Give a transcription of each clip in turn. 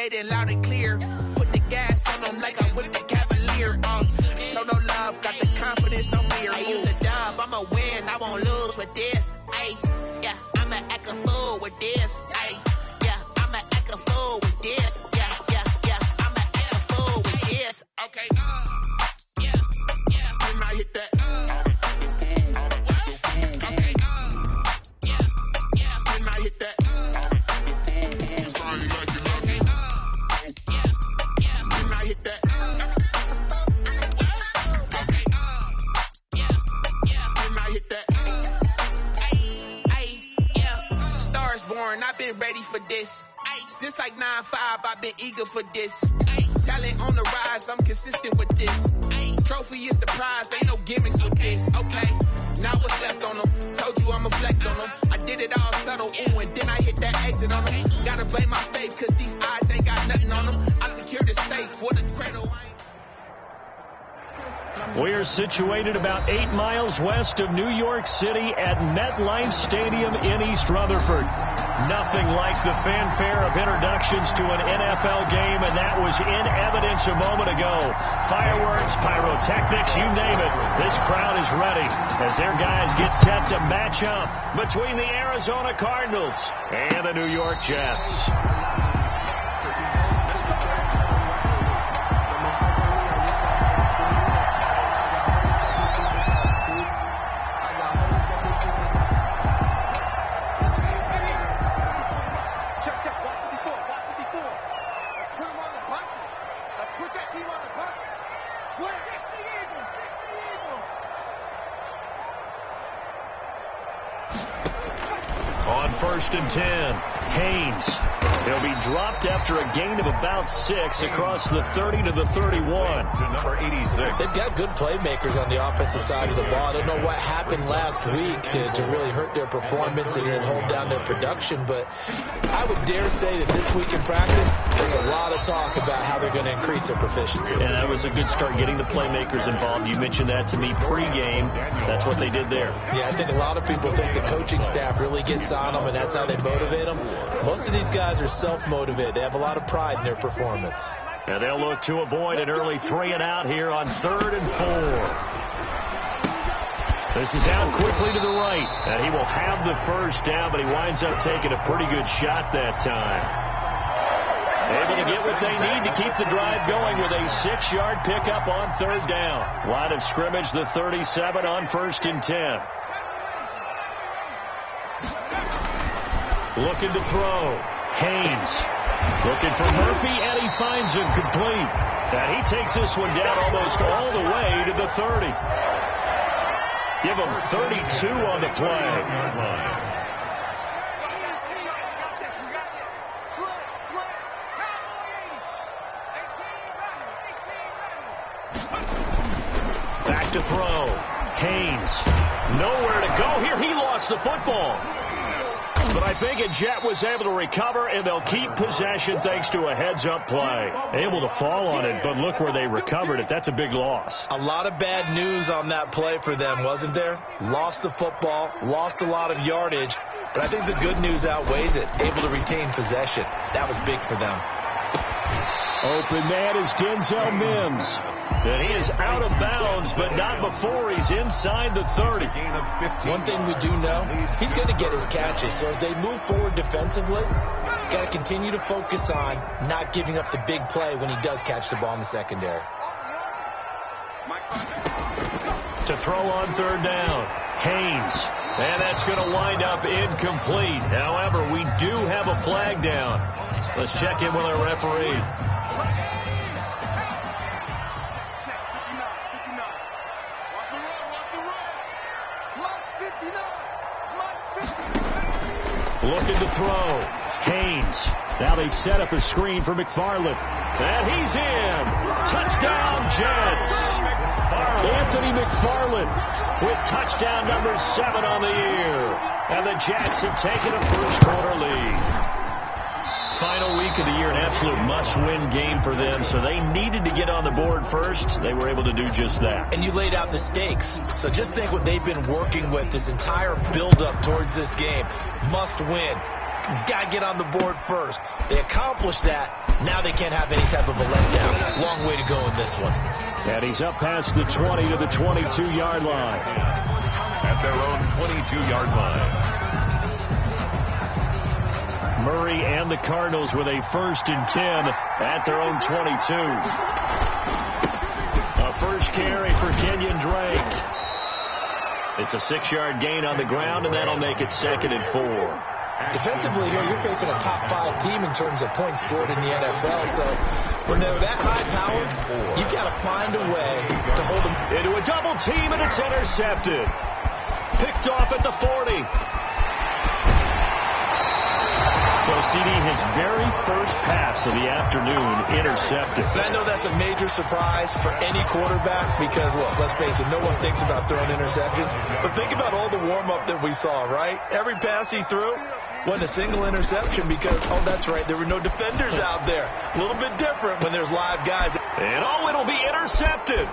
heard it loud and clear. Put the gas on them like I whipped the Cavalier. Show no love, got the confidence, no fear. I use a dub, I'ma win, I won't lose with this. Ay, yeah, I'ma act a fool with this. Ay, yeah, I'ma act a fool with this. Yeah, yeah, yeah, I'ma act a fool with this. Okay, yeah, yeah, when I hit that. I've been ready for this. Since like 9-5, I've been eager for this. Talent on the rise, I'm consistent with this. Trophy is the prize, ain't no gimmicks with this. Okay, now what's left on them? Told you I'ma flex on them. I did it all subtle, ooh, and then I hit that exit on them. Gotta blame my faith, cause these eyes ain't got nothing on them. I secured the safe for the cradle. We are situated about 8 miles west of New York City at MetLife Stadium in East Rutherford. Nothing like the fanfare of introductions to an NFL game, and that was in evidence a moment ago. Fireworks, pyrotechnics, you name it. This crowd is ready as their guys get set to match up between the Arizona Cardinals and the New York Jets. On 1st and 10, Haynes. He'll be dropped after a gain of about 6 across the 30 to the 31. To number 86. They've got good playmakers on the offensive side of the ball. I don't know what happened last week to really hurt their performance and then hold down their production, but I would dare say that this week in practice, there's a lot of talk about how they're going to increase their proficiency. And that was a good start getting the playmakers involved. You mentioned that to me pregame. That's what they did there. Yeah, I think a lot of people think the coaching staff really gets on them, and that's how they motivate them. Most of these guys are self-motivated. They have a lot of pride in their performance. And they'll look to avoid an early 3 and out here on 3rd and 4. This is out quickly to the right, and he will have the first down, but he winds up taking a pretty good shot that time. Able to get what they need to keep the drive going with a 6-yard pickup on 3rd down. Line of scrimmage, the 37 on 1st and 10. Looking to throw. Haynes looking for Murphy, and he finds him complete. And he takes this one down almost all the way to the 30. Give him 32 on the play. Back to throw. Haynes. Nowhere to go here. He lost the football. But I think a Jet was able to recover, and they'll keep possession thanks to a heads-up play. Able to fall on it, but look where they recovered it. That's a big loss. A lot of bad news on that play for them, wasn't there? Lost the football, lost a lot of yardage, but I think the good news outweighs it. Able to retain possession. That was big for them. Open man is Denzel Mims. And he is out of bounds, but not before he's inside the 30. One thing we do know, he's going to get his catches. So as they move forward defensively, got to continue to focus on not giving up the big play when he does catch the ball in the secondary. To throw on 3rd down, Haynes. And that's going to wind up incomplete. However, we do have a flag down. Let's check in with our referee. Looking to throw. Haynes. Now they set up a screen for McFarland. And he's in. Touchdown, Jets. Anthony McFarland with touchdown number 7 on the year. And the Jets have taken a first-quarter lead. Final week of the year, an absolute must-win game for them, so they needed to get on the board first. They were able to do just that. And you laid out the stakes. So just think what they've been working with this entire build-up towards this game. Must win. You've got to get on the board first. They accomplished that. Now they can't have any type of a letdown. Long way to go in this one. And he's up past the 20 to the 22-yard line. At their own 22-yard line. Murray and the Cardinals with a 1st and 10 at their own 22. A first carry for Kenyon Drake. It's a 6-yard gain on the ground, and that'll make it 2nd and 4. Defensively here, you're facing a top 5 team in terms of points scored in the NFL. So when they're that high powered, you've got to find a way to hold them into a double team, and it's intercepted. Picked off at the 40. So CD, his very first pass of the afternoon intercepted. And I know that's a major surprise for any quarterback because, look, let's face it, no one thinks about throwing interceptions. But think about all the warm-up that we saw, right? Every pass he threw wasn't a single interception because, oh, that's right, there were no defenders out there. A little bit different when there's live guys. And it'll be intercepted.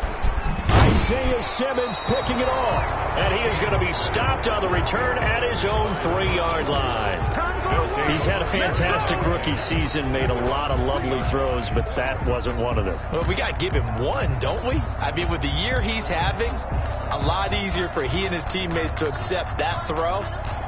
Isaiah Simmons picking it off. And he is going to be stopped on the return at his own 3-yard line. He's had a fantastic rookie season, made a lot of lovely throws, but that wasn't one of them. Well, we got to give him one, don't we? I mean, with the year he's having, a lot easier for he and his teammates to accept that throw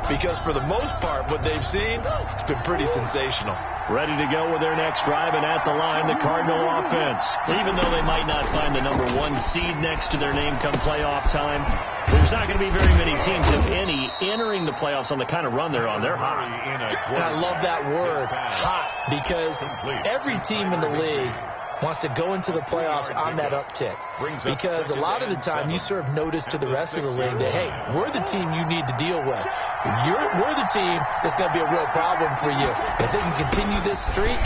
because for the most part, what they've seen, it's been pretty sensational. Ready to go with their next drive, and at the line, the Cardinal offense. Even though they might not find the number 1 seed next to their name come playoff time, there's not going to be very many teams, if any, entering the playoffs on the kind of run they're on. They're hot. And I love that word, hot, because every team in the league wants to go into the playoffs on that uptick. Because a lot of the time you serve notice to the rest of the league that, hey, we're the team you need to deal with. We're the team that's going to be a real problem for you. If they can continue this streak,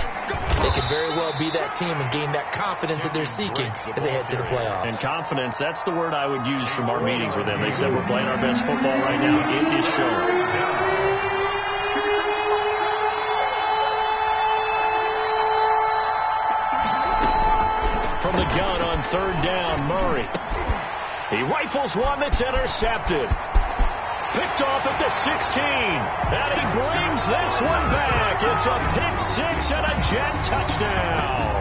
they could very well be that team and gain that confidence that they're seeking as they head to the playoffs. And confidence, that's the word I would use from our meetings with them. They said we're playing our best football right now. It is showing. From the gun on 3rd down, Murray. He rifles one that's intercepted. Picked off at the 16. And he brings this one back. It's a pick 6 and a Jet touchdown.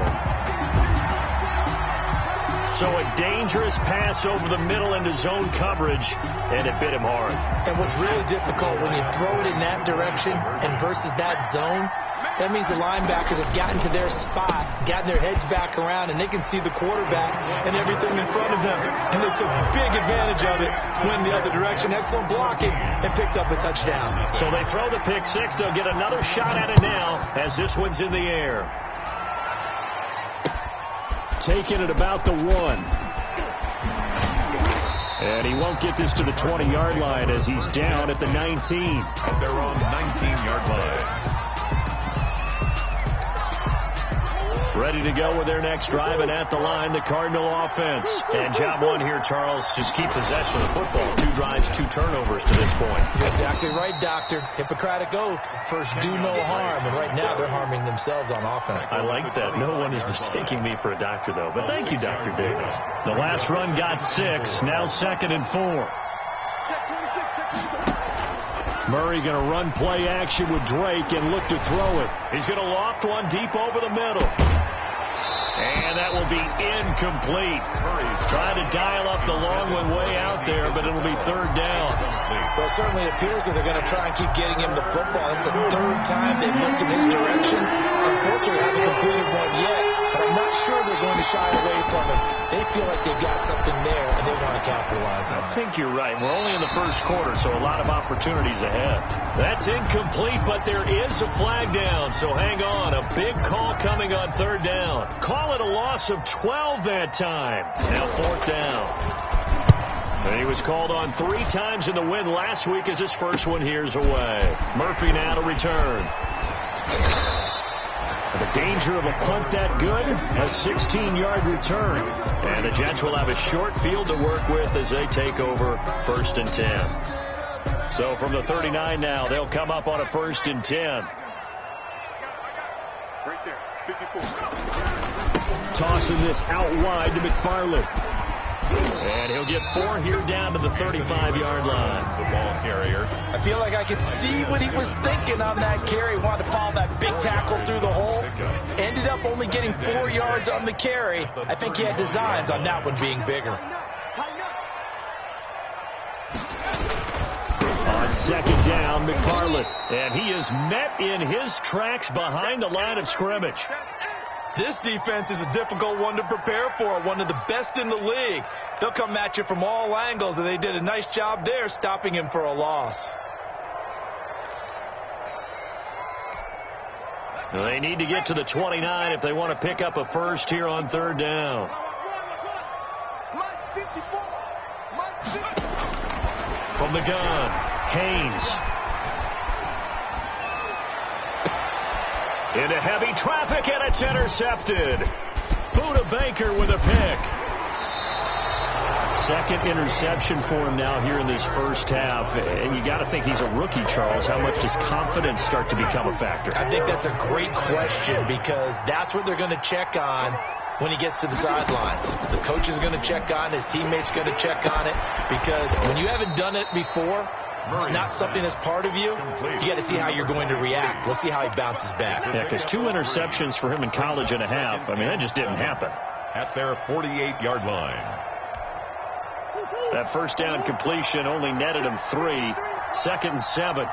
So a dangerous pass over the middle into zone coverage, and it bit him hard. And what's really difficult when you throw it in that direction and versus that zone, that means the linebackers have gotten to their spot, gotten their heads back around, and they can see the quarterback and everything in front of them. And they took big advantage of it when the other direction had some blocking and picked up a touchdown. So they throw the pick 6. They'll get another shot at it now as this one's in the air. Taking it about the 1. And he won't get this to the 20-yard line as he's down at the 19. At their own 19-yard line. Ready to go with their next drive, and at the line, the Cardinal offense. And job 1 here, Charles, just keep possession of the football. 2 drives, 2 turnovers to this point. You're exactly right, Doctor. Hippocratic oath. First, do no harm. And right now, they're harming themselves on offense. I like that. No one is mistaking me for a doctor, though. But thank you, Dr. Davis. The last run got 6. Now 2nd and 4. Murray going to run play action with Drake and look to throw it. He's going to loft one deep over the middle. And that will be incomplete. Murray's trying to dial up the long one way out there, but it'll be 3rd down. Well, it certainly appears that they're going to try and keep getting him the football. It's the 3rd time they've looked in his direction. Unfortunately, haven't completed one yet, but I'm not sure they're going to shy away from him. They feel like they've got something there, and they want to capitalize on it. I think you're right. We're only in the first quarter, so a lot of opportunities ahead. That's incomplete, but there is a flag down, so hang on. A big call coming on 3rd down. Call it a loss of 12 that time. Now 4th down. And he was called on 3 times in the win last week as his first one here's away. Murphy now to return. The danger of a punt that good, a 16-yard return. And the Jets will have a short field to work with as they take over 1st and 10. So from the 39 now, they'll come up on a 1st and 10. Right there, 54. Tossing this out wide to McFarland. And he'll get 4 here down to the 35-yard line. The ball carrier. I feel like I could see what he was thinking on that carry. Wanted to follow that big tackle through the hole. Ended up only getting 4 yards on the carry. I think he had designs on that one being bigger. On second down, McFarland. And he is met in his tracks behind the line of scrimmage. This defense is a difficult one to prepare for, one of the best in the league. They'll come at you from all angles, and they did a nice job there stopping him for a loss. They need to get to the 29 if they want to pick up a first here on third down. From the gun, Haynes. Into heavy traffic, and it's intercepted. Buda Baker with a pick. Second interception for him now here in this first half. And you got to think he's a rookie, Charles. How much does confidence start to become a factor? I think that's a great question because that's what they're going to check on when he gets to the sidelines. The coach is going to check on, his teammates going to check on it, because when you haven't done it before, it's not something that's part of you. You got to see how you're going to react. Let's see how he bounces back. Yeah, because 2 interceptions for him in college and a half. I mean, that just didn't happen. At their 48-yard line. That first down completion only netted him 3. 2nd and 7.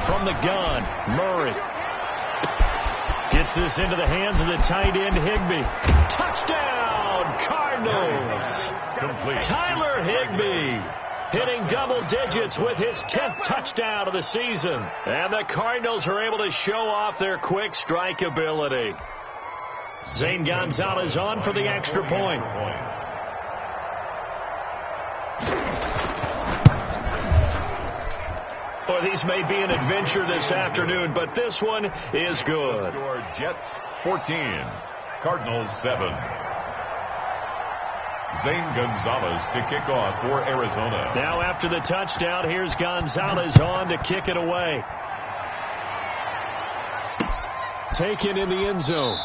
From the gun, Murray. Gets this into the hands of the tight end, Higbee. Touchdown, Cardinals. Complete. Tyler Higbee hitting double digits with his 10th touchdown of the season. And the Cardinals are able to show off their quick strike ability. Zane Gonzalez on for the extra point. Well, these may be an adventure this afternoon, but this one is good. Score Jets 14, Cardinals 7. Zane Gonzalez to kick off for Arizona. Now after the touchdown, here's Gonzalez on to kick it away. Taken in the end zone.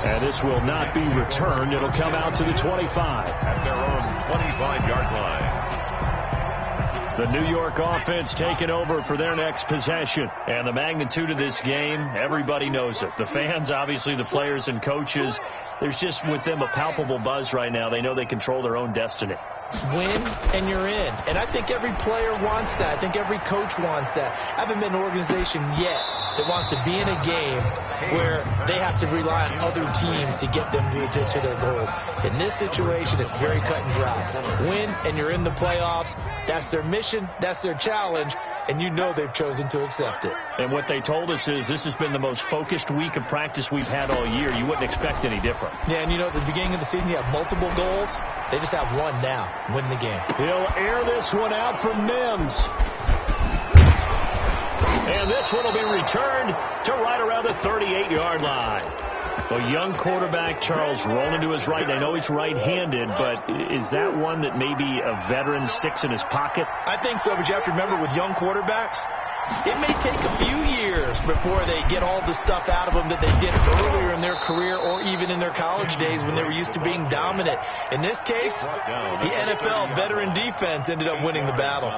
And this will not be returned. It'll come out to the 25. At their own 25-yard line. The New York offense taking over for their next possession. And the magnitude of this game, everybody knows it. The fans, obviously the players and coaches, there's just with them a palpable buzz right now. They know they control their own destiny. Win and you're in. And I think every player wants that. I think every coach wants that. I haven't been an organization yet that wants to be in a game where they have to rely on other teams to get them to their goals. In this situation, it's very cut and dry. Win and you're in the playoffs. That's their mission. That's their challenge. And you know they've chosen to accept it. And what they told us is this has been the most focused week of practice we've had all year. You wouldn't expect any different. Yeah, and you know, at the beginning of the season, you have multiple goals. They just have one now. Win the game. He'll air this one out for Mims. And this one will be returned to right around the 38-yard line. A young quarterback, Charles, rolling to his right. I know he's right-handed, but is that one that maybe a veteran sticks in his pocket? I think so, but you have to remember with young quarterbacks, it may take a few years before they get all the stuff out of them that they did earlier in their career or even in their college days when they were used to being dominant. In this case, the NFL veteran defense ended up winning the battle.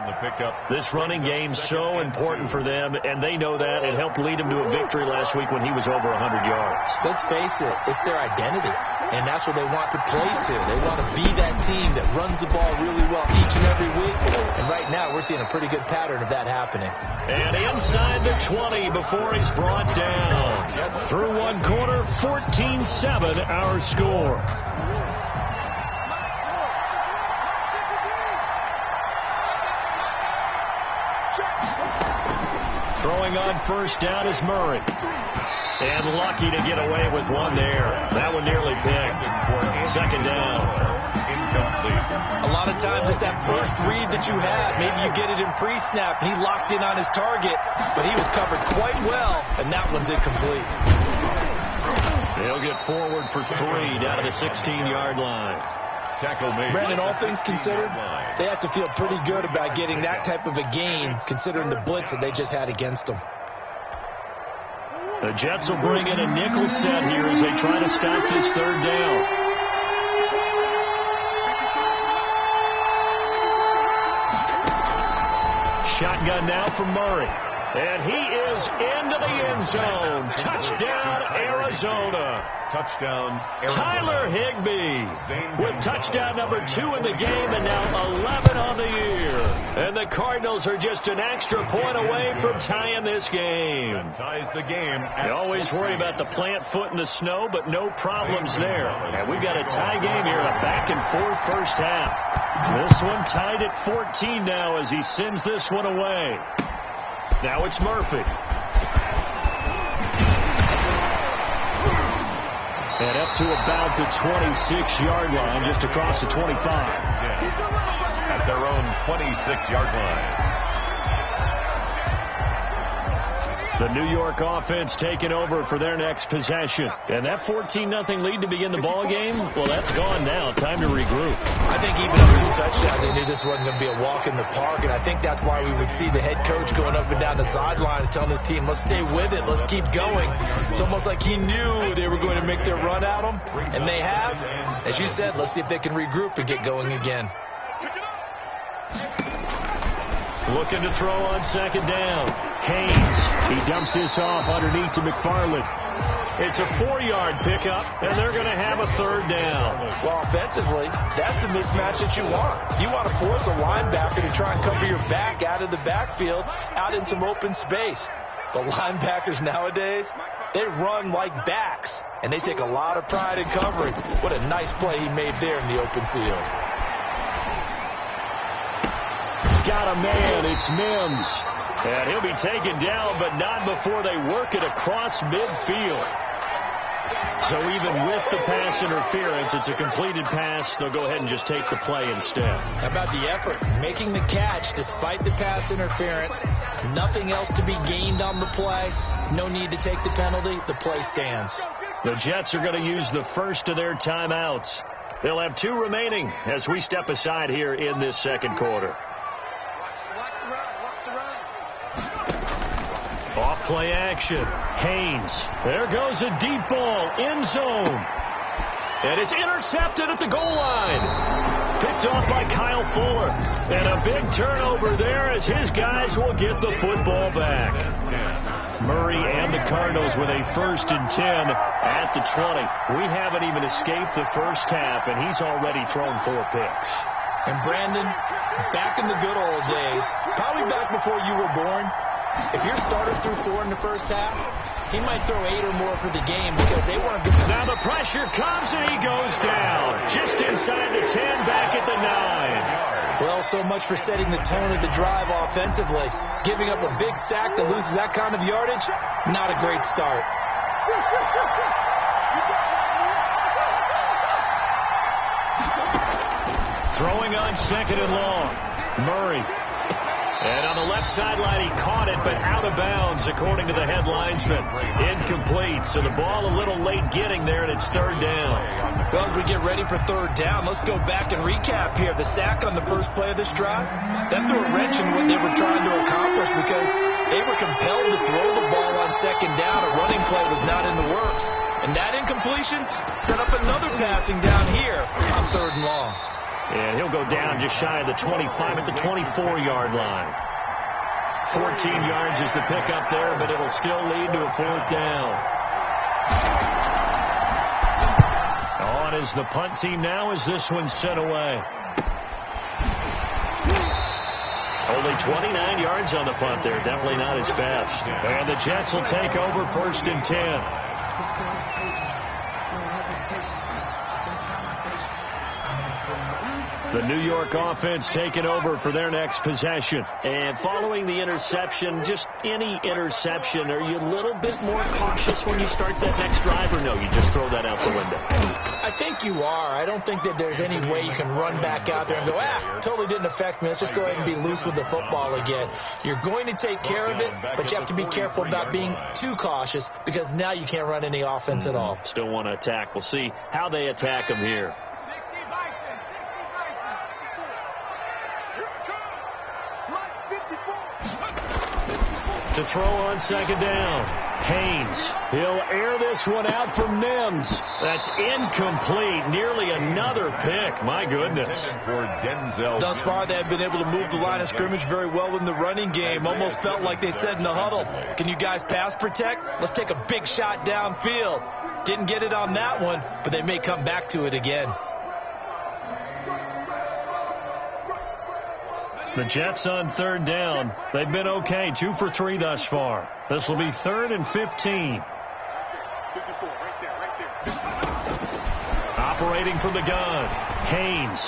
This running game so important for them, and they know that. It helped lead them to a victory last week when he was over 100 yards. Let's face it, it's their identity, and that's what they want to play to. They want to be that team that runs the ball really well each and every week, and right now we're seeing a pretty good pattern of that happening. And inside the 20 before he's brought down. Through one quarter, 14-7 our score. Throwing on first down is Murray. And lucky to get away with one there. That one nearly picked. Second down. Incomplete. A lot of times it's that first read that you have. Maybe you get it in pre-snap, and he locked in on his target, but he was covered quite well, and that one's incomplete. They'll get forward for 3 down to the 16-yard line. Tackle made. Brandon, all things considered, they have to feel pretty good about getting that type of a gain, considering the blitz that they just had against them. The Jets will bring in a nickel set here as they try to stop this third down. Shotgun now from Murray. And he is into the end zone. Touchdown, Arizona. Touchdown, Arizona. Tyler Higbee with touchdown number 2 in the game and now 11 on the year. And the Cardinals are just an extra point away from tying this game. Ties the game. You always worry about the plant foot in the snow, but no problems there. And we've got a tie game here, a back-and-forth first half. This one tied at 14 now as he sends this one away. Now it's Murphy. And up to about the 26-yard line, just across the 25. At their own 26-yard line. The New York offense taking over for their next possession. And that 14-0 lead to begin the ball game, well, that's gone now. Time to regroup. I think even up 2 touchdowns, they knew this wasn't going to be a walk in the park, and I think that's why we would see the head coach going up and down the sidelines telling his team, let's stay with it, let's keep going. It's almost like he knew they were going to make their run at him, and they have. As you said, let's see if they can regroup and get going again. Looking to throw on second down. Haynes, he dumps this off underneath to McFarland. It's a 4-yard pickup, and they're going to have a third down. Well, offensively, that's the mismatch that you want. You want to force a linebacker to try and cover your back out of the backfield, out in some open space. The linebackers nowadays, they run like backs, and they take a lot of pride in covering. What a nice play he made there in the open field. Got a man, it's Mims. And he'll be taken down, but not before they work it across midfield. So even with the pass interference, it's a completed pass. They'll go ahead and just take the play instead. How about the effort? Making the catch despite the pass interference. Nothing else to be gained on the play. No need to take the penalty. The play stands. The Jets are going to use the first of their timeouts. They'll have 2 remaining as we step aside here in this second quarter. Off play action. Haynes. There goes a deep ball. End zone. And it's intercepted at the goal line. Picked off by Kyle Fuller. And a big turnover there as his guys will get the football back. Murray and the Cardinals with a 1st and 10 at the 20. We haven't even escaped the first half, and he's already thrown 4 picks. And Brandon, back in the good old days, probably back before you were born, if your starter threw 4 in the first half, he might throw 8 or more for the game because they weren't good. Now the pressure comes and he goes down. Just inside the 10, back at the 9. Well, so much for setting the tone of the drive offensively. Giving up a big sack that loses that kind of yardage, not a great start. Throwing on second and long. Murray. And on the left sideline, he caught it, but out of bounds, according to the head linesman. Incomplete, so the ball a little late getting there, and it's 3rd down. Well, as we get ready for 3rd down, let's go back and recap here. The sack on the first play of this drive, that threw a wrench in what they were trying to accomplish because they were compelled to throw the ball on second down. A running play was not in the works. And that incompletion set up another passing down here on 3rd and long. And he'll go down just shy of the 25 at the 24-yard line. 14 yards is the pickup there, but it'll still lead to a 4th down. On is the punt team now as this one's sent away. Only 29 yards on the punt there. Definitely not his best. And the Jets will take over 1st and 10. The New York offense taking over for their next possession. And following the interception, just any interception, are you a little bit more cautious when you start that next drive, or no, you just throw that out the window? I think you are. I don't think that there's any way you can run back out there and go, totally didn't affect me. Let's just go ahead and be loose with the football again. You're going to take care of it, but you have to be careful about being too cautious because now you can't run any offense at all. Still want to attack. We'll see how they attack them here. To throw on second down. Haynes. He'll air this one out for Mims. That's incomplete. Nearly another pick. My goodness. For Denzel. Thus far, they have been able to move the line of scrimmage very well in the running game. Almost felt like they said in the huddle, can you guys pass protect? Let's take a big shot downfield. Didn't get it on that one, but they may come back to it again. The Jets on third down. They've been okay. 2 for 3 thus far. This will be 3rd and 15. Operating from the gun. Haynes.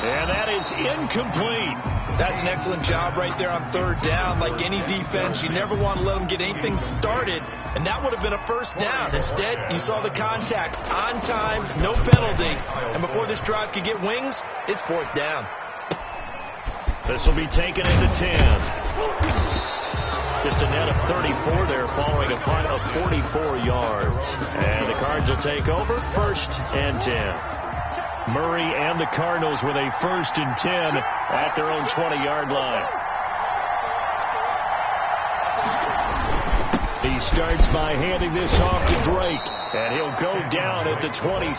And that is incomplete. That's an excellent job right there on third down. Like any defense, you never want to let them get anything started, and that would have been a first down. Instead, you saw the contact on time, no penalty, and before this drive could get wings, it's 4th down. This will be taken into 10. Just a net of 34 there following a punt of 44 yards. And the Cards will take over 1st and 10. Murray and the Cardinals with a 1st and 10 at their own 20-yard line. He starts by handing this off to Drake, and he'll go down at the 26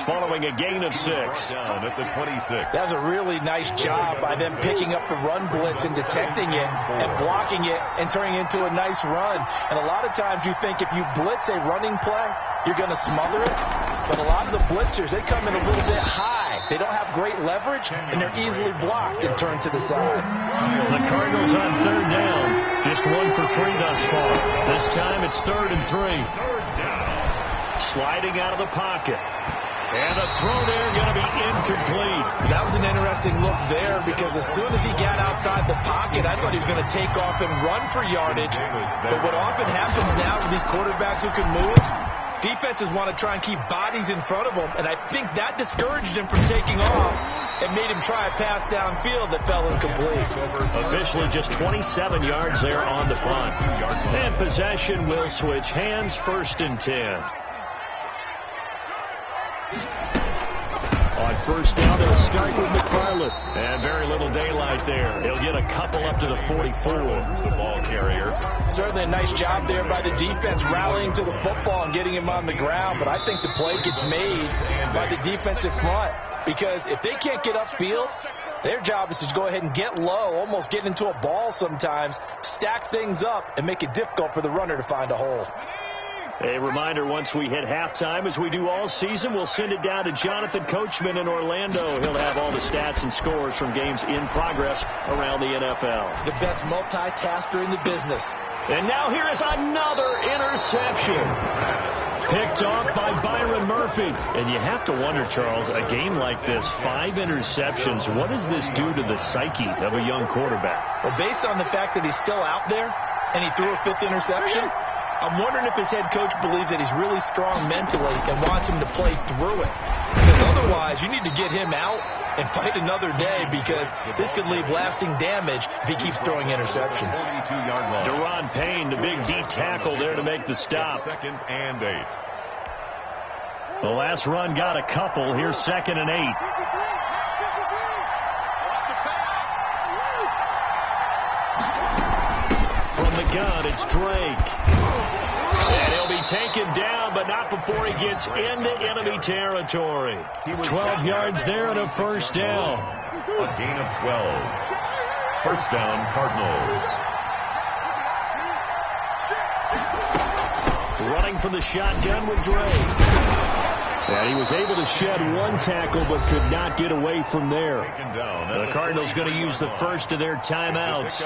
following a gain of 6. Down at the 26. That's a really nice job by them picking up the run blitz and detecting it and blocking it and turning it into a nice run. And a lot of times you think if you blitz a running play, you're going to smother it. But a lot of the blitzers, they come in a little bit high. They don't have great leverage, and they're easily blocked and turned to the side. The Cardinals on third down. Just 1 for 3 thus far. This time it's 3rd and 3. Sliding out of the pocket. And the throw there going to be incomplete. That was an interesting look there because as soon as he got outside the pocket, I thought he was going to take off and run for yardage. But what often happens now with these quarterbacks who can move, defenses want to try and keep bodies in front of them, and I think that discouraged him from taking off and made him try a pass downfield that fell incomplete. Officially just 27 yards there on the punt. And possession will switch hands, 1st and 10. On first down, they'll start with McFarland. And very little daylight there. He'll get a couple up to the 44. The ball carrier. Certainly a nice job there by the defense rallying to the football and getting him on the ground. But I think the play gets made by the defensive front. Because if they can't get upfield, their job is to go ahead and get low, almost get into a ball sometimes, stack things up, and make it difficult for the runner to find a hole. A reminder, once we hit halftime, as we do all season, we'll send it down to Jonathan Coachman in Orlando. He'll have all the stats and scores from games in progress around the NFL. The best multitasker in the business. And now here is another interception. Picked off by Byron Murphy. And you have to wonder, Charles, a game like this, 5 interceptions, what does this do to the psyche of a young quarterback? Well, based on the fact that he's still out there and he threw a 5th interception, I'm wondering if his head coach believes that he's really strong mentally and wants him to play through it. Because otherwise, you need to get him out and fight another day because this could leave lasting damage if he keeps throwing interceptions. 42-yard line. Deron Payne, the big D tackle there to make the stop. 2nd and 8. The last run got a couple. Here's 2nd and 8. From the gun, it's Drake. And he'll be taken down, but not before he gets into enemy territory. 12 yards there and a 1st down. A gain of 12. 1st down, Cardinals. Running from the shotgun with Drake. And he was able to shed 1 tackle but could not get away from there. The Cardinals going to use the first of their timeouts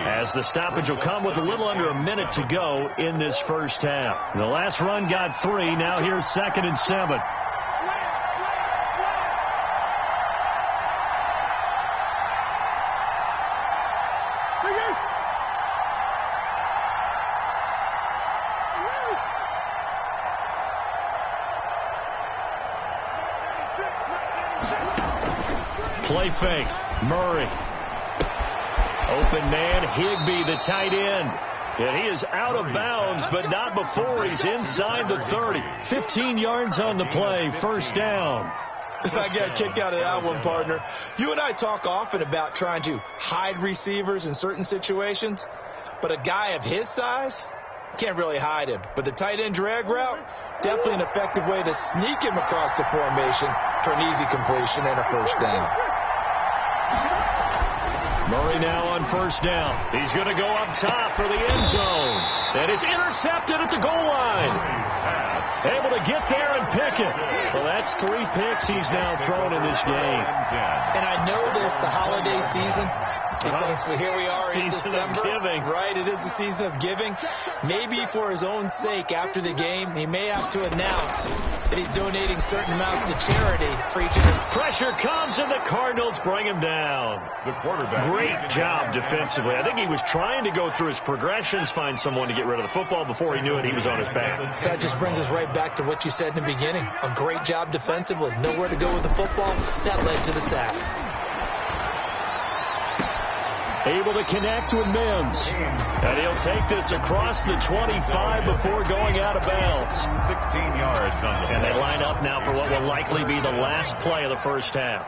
as the stoppage will come with a little under a minute to go in this first half. The last run got 3. Now here's 2nd and 7. Play fake. Murray. Open man. Higbee, the tight end. And he is out of bounds, but not before he's inside the 30. 15 yards on the play. 1st down. I got a kick out of that one, partner. You and I talk often about trying to hide receivers in certain situations, but a guy of his size can't really hide him. But the tight end drag route, definitely an effective way to sneak him across the formation for an easy completion and a first down. Murray now on first down. He's going to go up top for the end zone. And it's intercepted at the goal line. Able to get there and pick it. Well, that's 3 picks he's now thrown in this game. And I know this, the holiday season, because here we are in December. Giving. Right, it is the season of giving. Maybe for his own sake after the game, he may have to announce that he's donating certain amounts to charity for each of his. Pressure comes and the Cardinals bring him down. The quarterback. Great job defensively. I think he was trying to go through his progressions, find someone to get rid of the football. Before he knew it, he was on his back. So that just brings us right back to what you said in the beginning. A great job defensively. Nowhere to go with the football. That led to the sack. Able to connect with Mims. And he'll take this across the 25 before going out of bounds. 16 yards on the play. And they line up now for what will likely be the last play of the first half.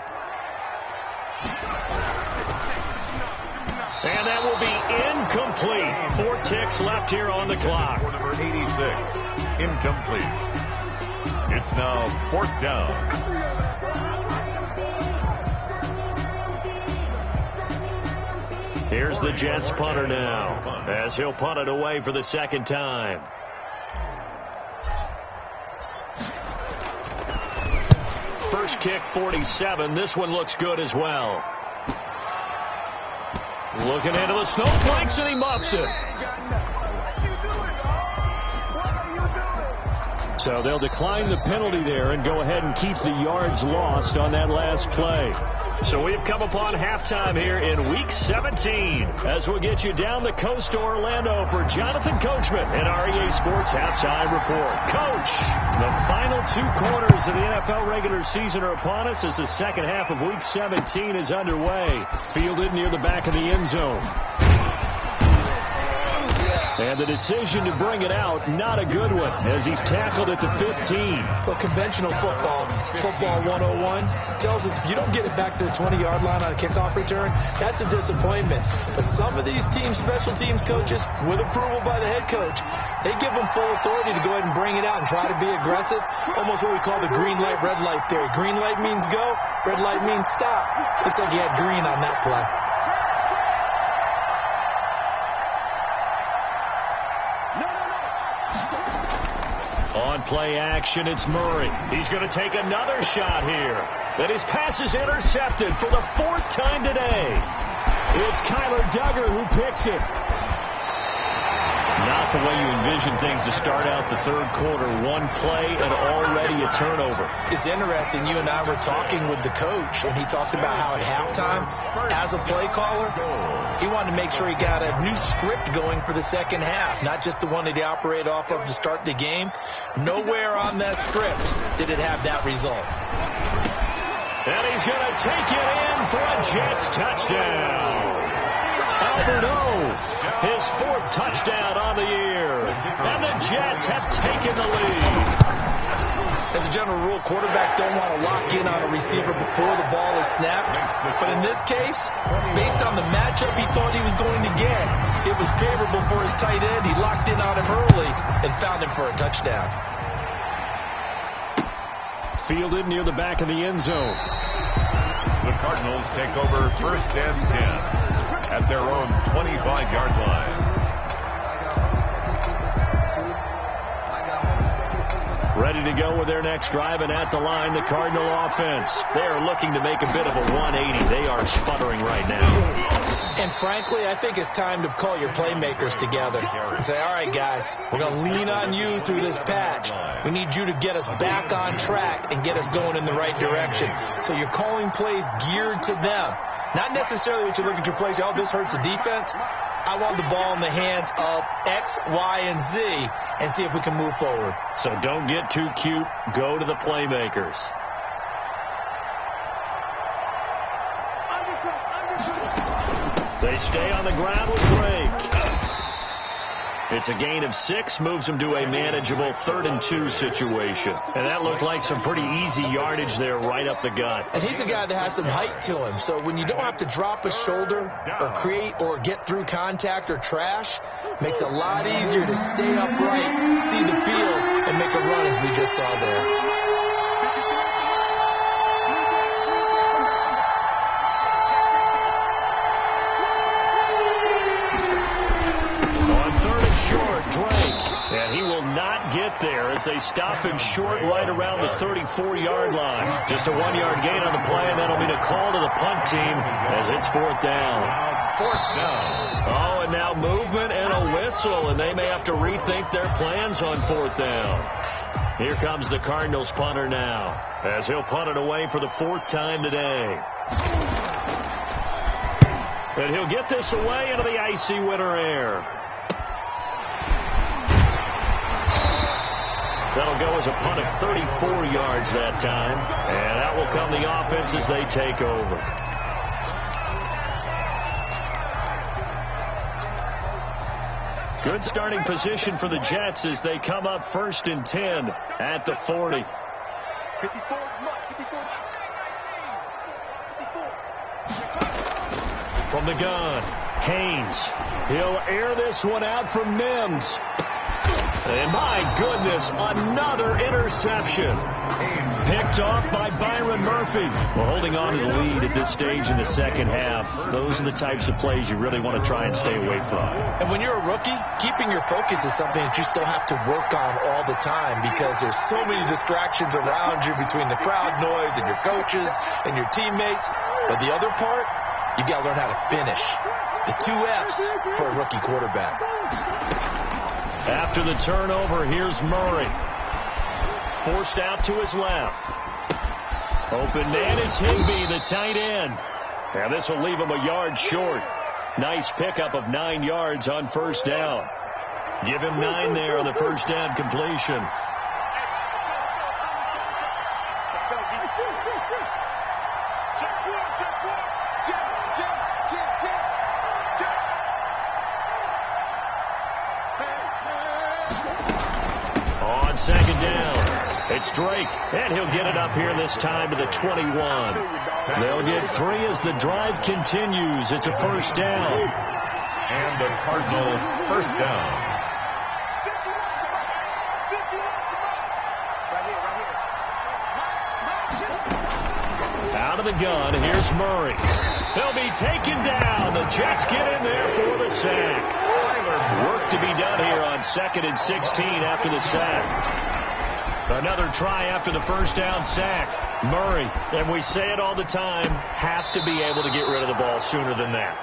And that will be incomplete. 4 ticks left here on the clock. Number 86, incomplete. It's now 4th down. Here's the Jets punter now, as he'll punt it away for the second time. First kick, 47. This one looks good as well. Looking into the snowflakes, and he muffs it. So they'll decline the penalty there and go ahead and keep the yards lost on that last play. So we've come upon halftime here in Week 17 as we'll get you down the coast to Orlando for Jonathan Coachman and our EA Sports Halftime Report. Coach, the final 2 quarters of the NFL regular season are upon us as the second half of Week 17 is underway. Fielded near the back of the end zone. And the decision to bring it out, not a good one, as he's tackled at the 15. Well, conventional football 101, tells us if you don't get it back to the 20-yard line on a kickoff return, that's a disappointment. But some of these teams, special teams coaches, with approval by the head coach, they give them full authority to go ahead and bring it out and try to be aggressive, almost what we call the green light, red light theory. Green light means go, red light means stop. Looks like he had green on that play. On play action, it's Murray. He's going to take another shot here. But his pass is intercepted for the 4th time today. It's Kyler Duggar who picks it. Not the way you envision things to start out the third quarter. 1 play and already a turnover. It's interesting. You and I were talking with the coach, and he talked about how at halftime, as a play caller, he wanted to make sure he got a new script going for the second half, not just the one that he operated off of to start the game. Nowhere on that script did it have that result. And he's going to take it in for a Jets touchdown. Albert O, his 4th touchdown on the year. And the Jets have taken the lead. As a general rule, quarterbacks don't want to lock in on a receiver before the ball is snapped. But in this case, based on the matchup he thought he was going to get, it was favorable for his tight end. He locked in on him early and found him for a touchdown. Fielded near the back of the end zone. The Cardinals take over 1st and 10 at their own 25-yard line. Ready to go with their next drive, and at the line, the Cardinal offense. They are looking to make a bit of a 180. They are sputtering right now. And frankly, I think it's time to call your playmakers together and say, all right, guys, we're going to lean on you through this patch. We need you to get us back on track and get us going in the right direction. So you're calling plays geared to them. Not necessarily what you look at your plays, oh, this hurts the defense. I want the ball in the hands of X, Y, and Z and see if we can move forward. So don't get too cute. Go to the playmakers. They stay on the ground with Drake. It's It's a gain of 6, moves them to a manageable 3rd and 2 situation. And that looked like some pretty easy yardage there right up the gut. And he's a guy that has some height to him. So when you don't have to drop a shoulder or create or get through contact or trash, makes it a lot easier to stay upright, see the field, and make a run as we just saw there. And he will not get there as they stop him short right around the 34-yard line. Just a 1-yard gain on the play, and that'll mean a call to the punt team as it's 4th down. Oh, and now movement and a whistle, and they may have to rethink their plans on 4th down. Here comes the Cardinals punter now as he'll punt it away for the 4th time today. And he'll get this away into the icy winter air. That'll go as a punt of 34 yards that time. And that will come the offense as they take over. Good starting position for the Jets as they come up 1st and 10 at the 40. From the gun, Haynes. He'll air this one out for Mims. And my goodness, another interception. Picked off by Byron Murphy. Well, holding on to the lead at this stage in the second half, those are the types of plays you really want to try and stay away from. And when you're a rookie, keeping your focus is something that you still have to work on all the time because there's so many distractions around you between the crowd noise and your coaches and your teammates. But the other part, you've got to learn how to finish. It's the 2 F's for a rookie quarterback. After the turnover, here's Murray. Forced out to his left. Open man is Higbee, the tight end. And this will leave him a yard short. Nice pickup of 9 yards on 1st down. Give him 9 there on the 1st down completion. On 2nd down, it's Drake, and he'll get it up here this time to the 21. They'll get 3 as the drive continues. It's a 1st down. And the Cardinal 1st down. Out of the gun, here's Murray. He'll be taken down. The Jets get in there for the sack. Work to be done here on 2nd and 16 after the sack. Another try after the 1st down sack. Murray, and we say it all the time, have to be able to get rid of the ball sooner than that.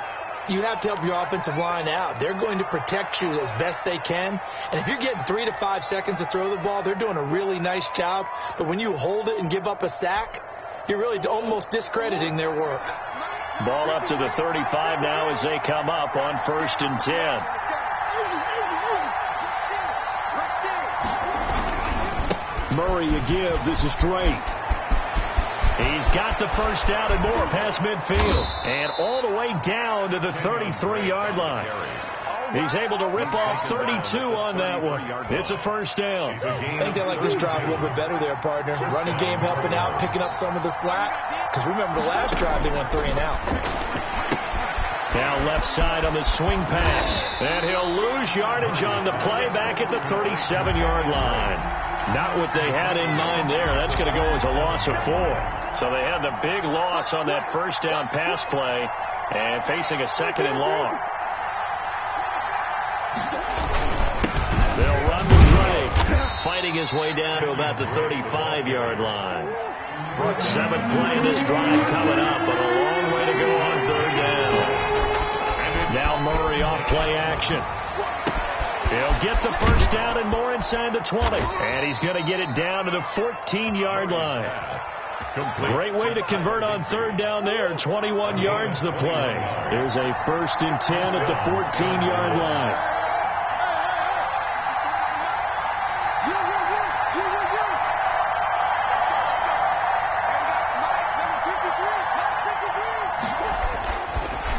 You have to help your offensive line out. They're going to protect you as best they can. And if you're getting 3 to 5 seconds to throw the ball, they're doing a really nice job. But when you hold it and give up a sack, you're really almost discrediting their work. Ball up to the 35 now as they come up on 1st and 10. Murray a give. This is Drake. He's got the 1st down and more past midfield. And all the way down to the 33-yard line. He's able to rip off 32 on that one. It's a 1st down. I think they like this drive a little bit better there, partner. Running game helping out, picking up some of the slack. Because remember the last drive, they went 3 and out. Now left side on the swing pass. And he'll lose yardage on the play back at the 37-yard line. Not what they had in mind there. That's going to go as a loss of 4. So they had the big loss on that 1st down pass play and facing a 2nd and long. They'll run with Drake, fighting his way down to about the 35-yard line. 7th play of this drive coming up, but a long way to go on 3rd down. Now Murray off play action. He'll get the 1st down and more inside the 20. And he's going to get it down to the 14-yard line. Great way to convert on 3rd down there. 21 yards the play. There's a 1st and 10 at the 14-yard line.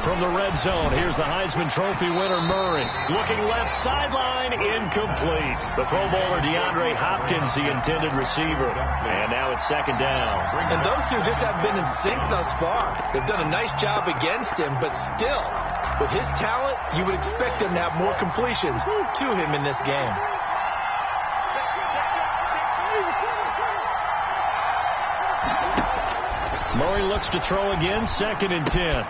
From the red zone, here's Here's the Heisman Trophy winner, Murray. Looking left sideline, incomplete. The Pro Bowler DeAndre Hopkins, the intended receiver. And now it's second down. And those two just haven't been in sync thus far. They've done a nice job against him, but still, with his talent, you would expect them to have more completions to him in this game. Murray looks to throw again, 2nd and 10.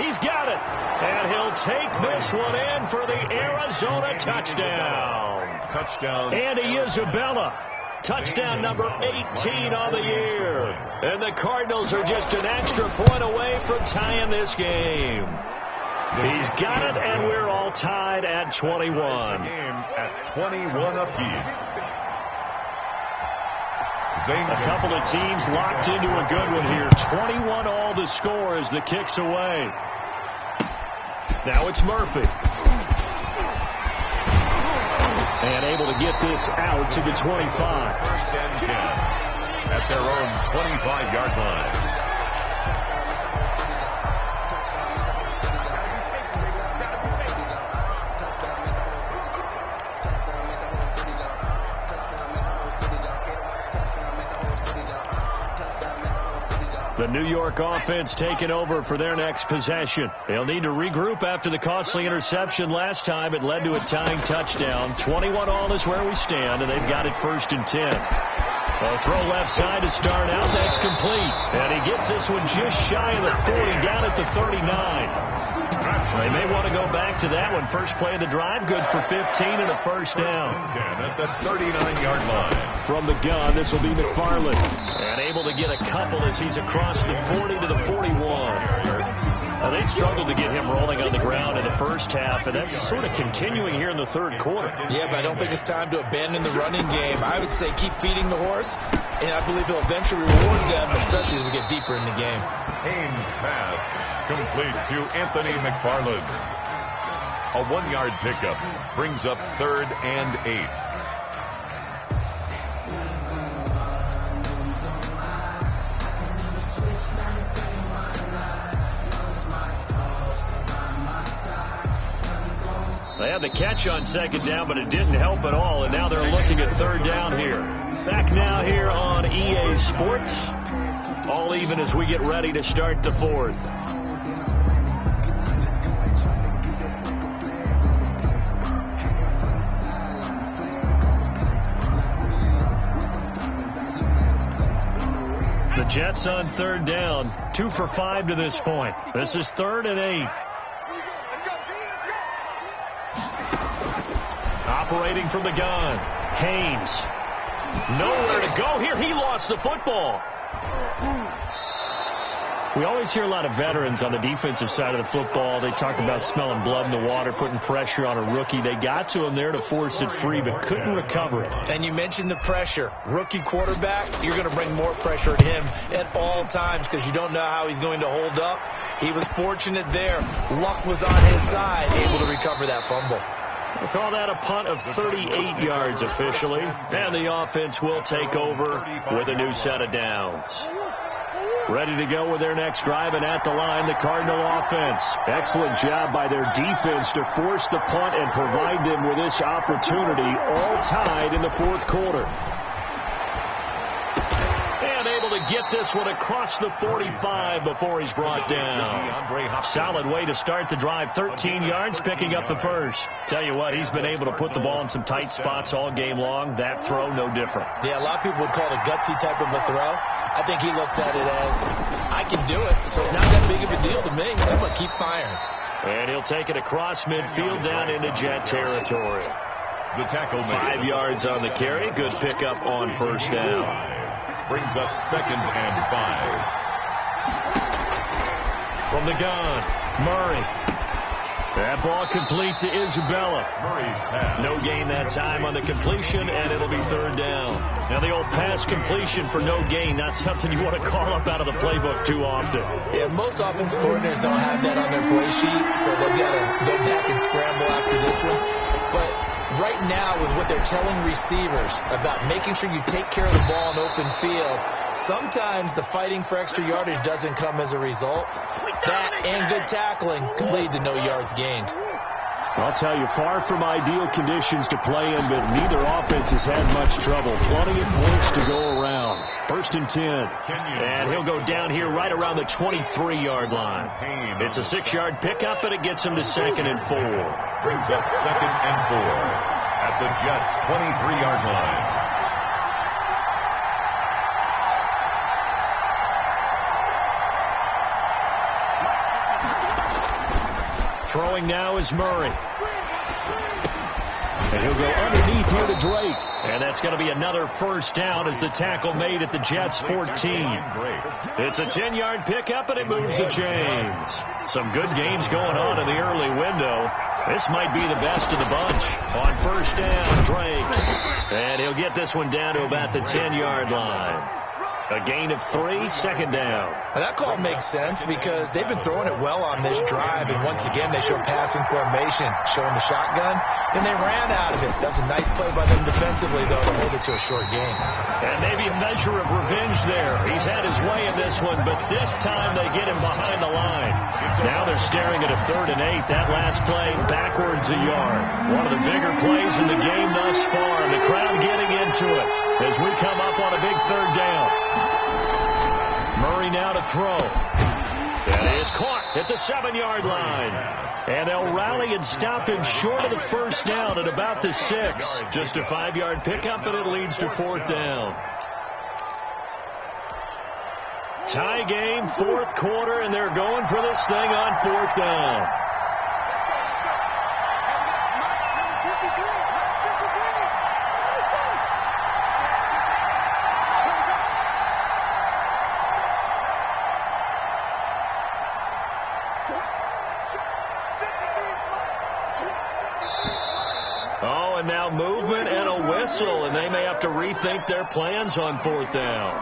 He's got it. And he'll take this one in for the Arizona touchdown. Touchdown. Andy Isabella. Touchdown number 18 on the year. And the Cardinals are just an extra point away from tying this game. He's got it, and we're all tied at 21. Game at 21 apiece. A couple of teams locked into a good one here. 21 all the score as the kick's away. Now it's Murphy. And able to get this out to the 25. 1st and 10 at their own 25-yard line. The New York offense taking over for their next possession. They'll need to regroup after the costly interception last time. It led to a tying touchdown. 21 all is where we stand, and they've got it 1st and 10. A throw left side to start out. That's complete. And he gets this one just shy of the 40, down at the 39. They may want to go back to that one. First play of the drive, good for 15 and a first down. 10 at the 39-yard line. From the gun, this will be McFarland. And able to get a couple as he's across the 40 to the 41. Now, they struggled to get him rolling on the ground in the first half, and that's sort of continuing here in the third quarter. Yeah, but I don't think it's time to abandon the running game. I would say keep feeding the horse, and I believe he'll eventually reward them, especially as we get deeper in the game. Haynes' pass complete to Anthony McFarland. A 1-yard pickup brings up 3rd and 8. They had the catch on 2nd down, but it didn't help at all, and now they're looking at 3rd down here. Back now here on EA Sports. All even as we get ready to start the 4th. The Jets on 3rd down, 2 for 5 to this point. This is 3rd and 8. Operating from the gun. Haynes. Nowhere to go here. He lost the football. We always hear a lot of veterans on the defensive side of the football. They talk about smelling blood in the water, putting pressure on a rookie. They got to him there to force it free, but couldn't recover it. And you mentioned the pressure. Rookie quarterback, you're going to bring more pressure at him at all times because you don't know how he's going to hold up. He was fortunate there. Luck was on his side, able to recover that fumble. We'll call that a punt of 38 yards officially. And the offense will take over with a new set of downs. Ready to go with their next drive, and at the line, the Cardinal offense. Excellent job by their defense to force the punt and provide them with this opportunity, all tied in the 4th quarter. And able to get this one across the 45 before he's brought down. Solid way to start the drive. 13 yards, picking up the first. Tell you what, he's been able to put the ball in some tight spots all game long. That throw, no different. Yeah, a lot of people would call it a gutsy type of a throw. I think he looks at it as, I can do it, so it's not that big of a deal to me. I'm going to keep firing. And he'll take it across midfield down into Jet territory. The tackle 5 yards on the carry. Good pickup on first down. Brings up 2nd and 5. From the gun, Murray. That ball complete to Isabella. Murray's pass. No gain that time on the completion, and it'll be 3rd down. Now the old pass completion for no gain, not something you want to call up out of the playbook too often. Yeah, most offensive coordinators don't have that on their play sheet, so they've got to go back and scramble after this one. But right now with what they're telling receivers about making sure you take care of the ball in open field, sometimes the fighting for extra yardage doesn't come as a result. That and good tackling could lead to no yards gained. I'll tell you, far from ideal conditions to play in, but neither offense has had much trouble. Plenty of points to go around. 1st and 10. And he'll go down here right around the 23-yard line. It's a 6-yard pickup, and it gets him to 2nd and 4. Brings up 2nd and 4 at the Jets' 23-yard line. Throwing now is Murray. And he'll go underneath here to Drake. And that's going to be another 1st down as the tackle made at the Jets' 14. It's a 10-yard pickup, and it moves the chains. Some good games going on in the early window. This might be the best of the bunch. On 1st down, Drake. And he'll get this one down to about the 10-yard line. A gain of 3, 2nd down. Well, that call makes sense because they've been throwing it well on this drive, and once again they show passing formation, showing the shotgun. Then they ran out of it. That's a nice play by them defensively, though, to hold it to a short game. And maybe a measure of revenge there. He's had his way in this one, but this time they get him behind the line. Now they're staring at a 3rd and 8. That last play backwards a yard. One of the bigger plays in the game thus far, and the crowd getting into it as we come up on a big 3rd down. Murray now to throw. That is caught at the 7-yard line. And they'll rally and stop him short of the 1st down at about the 6. Just a 5-yard pickup, and it leads to 4th down. Tie game, 4th quarter, and they're going for this thing on 4th down. And now movement and a whistle, and they may have to rethink their plans on 4th down.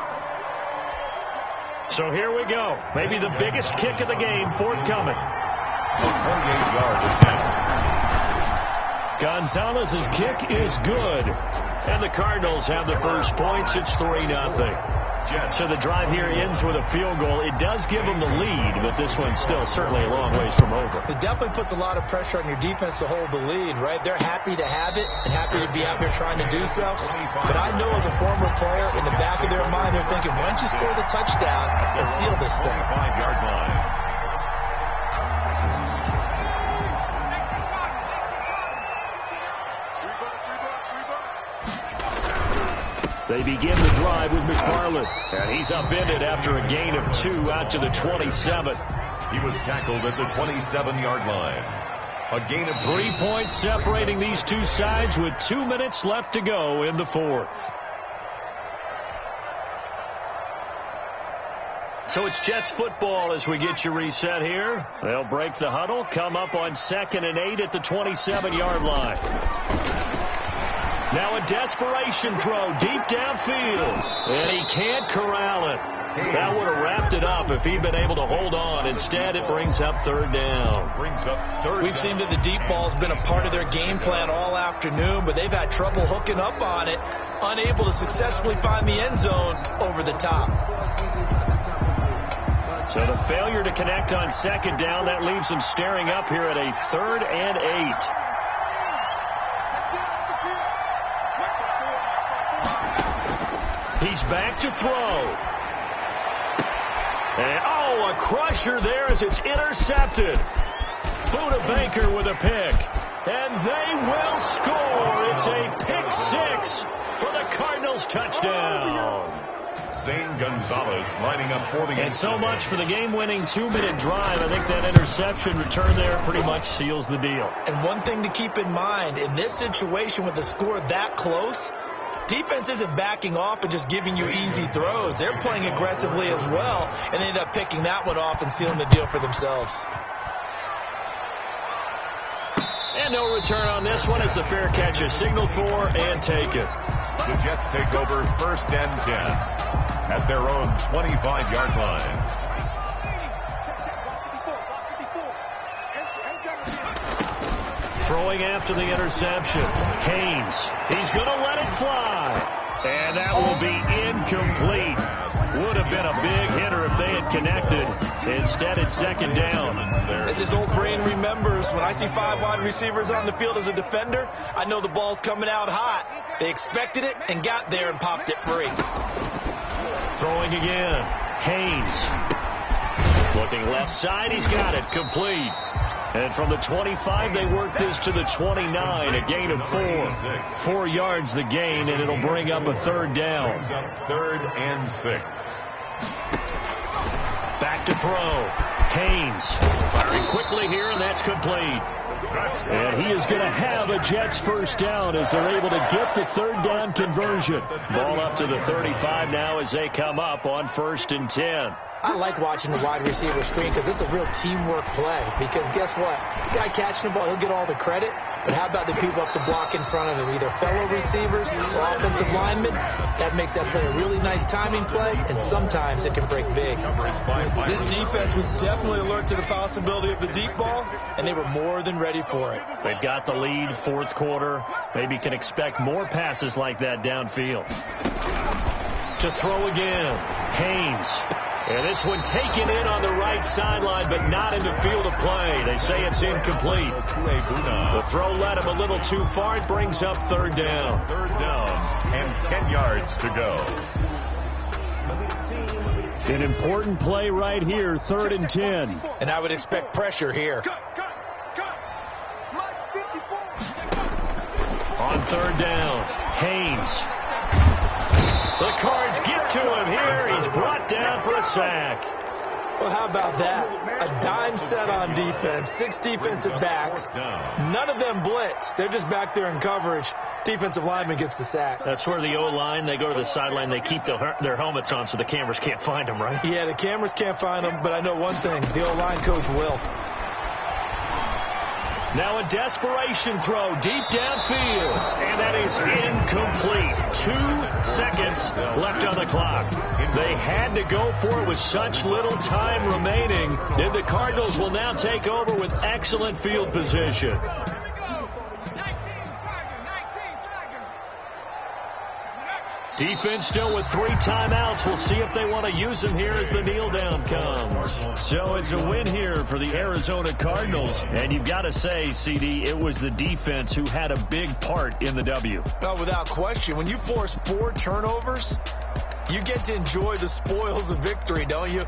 So here we go. Maybe the biggest kick of the game forthcoming. 28-yard attempt. Gonzalez's kick is good. And the Cardinals have the first points. It's 3-0. So the drive here ends with a field goal. It does give them the lead, but this one's still certainly a long ways from over. It definitely puts a lot of pressure on your defense to hold the lead, right? They're happy to have it and happy to be out here trying to do so. But I know as a former player, in the back of their mind, they're thinking, why don't you score the touchdown and seal this thing? 5-yard line. They begin the drive with McFarland. And he's upended after a gain of 2 out to the 27. He was tackled at the 27-yard line. A gain of 3 points separating these two sides with 2 minutes left to go in the 4th. So it's Jets football as we get you reset here. They'll break the huddle, come up on 2nd and 8 at the 27-yard line. Now a desperation throw deep downfield. And he can't corral it. That would have wrapped it up if he'd been able to hold on. Instead, it brings up 3rd down. We've seen that the deep ball's been a part of their game plan all afternoon, but they've had trouble hooking up on it, unable to successfully find the end zone over the top. So the failure to connect on 2nd down, that leaves them staring up here at a 3rd and 8. He's back to throw. And, a crusher there as it's intercepted. Buda Baker with a pick. And they will score. It's a pick 6 for the Cardinals touchdown. Zane Gonzalez lining up for the And so much for the game-winning 2-minute drive. I think that interception return there pretty much seals the deal. And one thing to keep in mind, in this situation with the score that close, defense isn't backing off and just giving you easy throws. They're playing aggressively as well, and they end up picking that one off and sealing the deal for themselves. And no return on this one as the fair catch is signaled for and taken. The Jets take over 1st and 10 at their own 25-yard line. Throwing after the interception. Haynes. He's going to let it fly. And that will be incomplete. Would have been a big hitter if they had connected. Instead, it's second down. As his old brain remembers, when I see 5 wide receivers on the field as a defender, I know the ball's coming out hot. They expected it and got there and popped it free. Throwing again. Haynes. Looking left side. He's got it. Complete. And from the 25, they work this to the 29, a gain of 4. 4 yards the gain, and it'll bring up a third down. Third and 6. Back to throw. Haynes firing quickly here, and that's complete. And he is going to have a Jets first down as they're able to get the third down conversion. Ball up to the 35 now as they come up on 1st and 10. I like watching the wide receiver screen because it's a real teamwork play. Because guess what? The guy catching the ball, he'll get all the credit. But how about the people up the block in front of him? Either fellow receivers or offensive linemen. That makes that play a really nice timing play, and sometimes it can break big. This defense was definitely alert to the possibility of the deep ball, and they were more than ready for it. They've got the lead, 4th quarter. Maybe can expect more passes like that downfield. To throw again. Haynes. And this one taken in on the right sideline, but not in the field of play. They say it's incomplete. The throw led him a little too far. It brings up third down. Third down and 10 yards to go. An important play right here, 3rd and 10. And I would expect pressure here. On 3rd down, Haynes. The Cards get to him here. He's brought down for a sack. Well, how about that? A dime set on defense. 6 defensive backs. None of them blitz. They're just back there in coverage. Defensive lineman gets the sack. That's where the O-line, they go to the sideline, they keep their helmets on so the cameras can't find them, right? Yeah, the cameras can't find them, but I know one thing. The O-line coach will. Now a desperation throw deep downfield. And that is incomplete. 2 seconds left on the clock. They had to go for it with such little time remaining. And the Cardinals will now take over with excellent field position. Defense still with 3 timeouts. We'll see if they want to use them here as the kneel down comes. So it's a win here for the Arizona Cardinals. And you've got to say, CD, it was the defense who had a big part in the W. Oh, without question. When you force 4 turnovers, you get to enjoy the spoils of victory, don't you?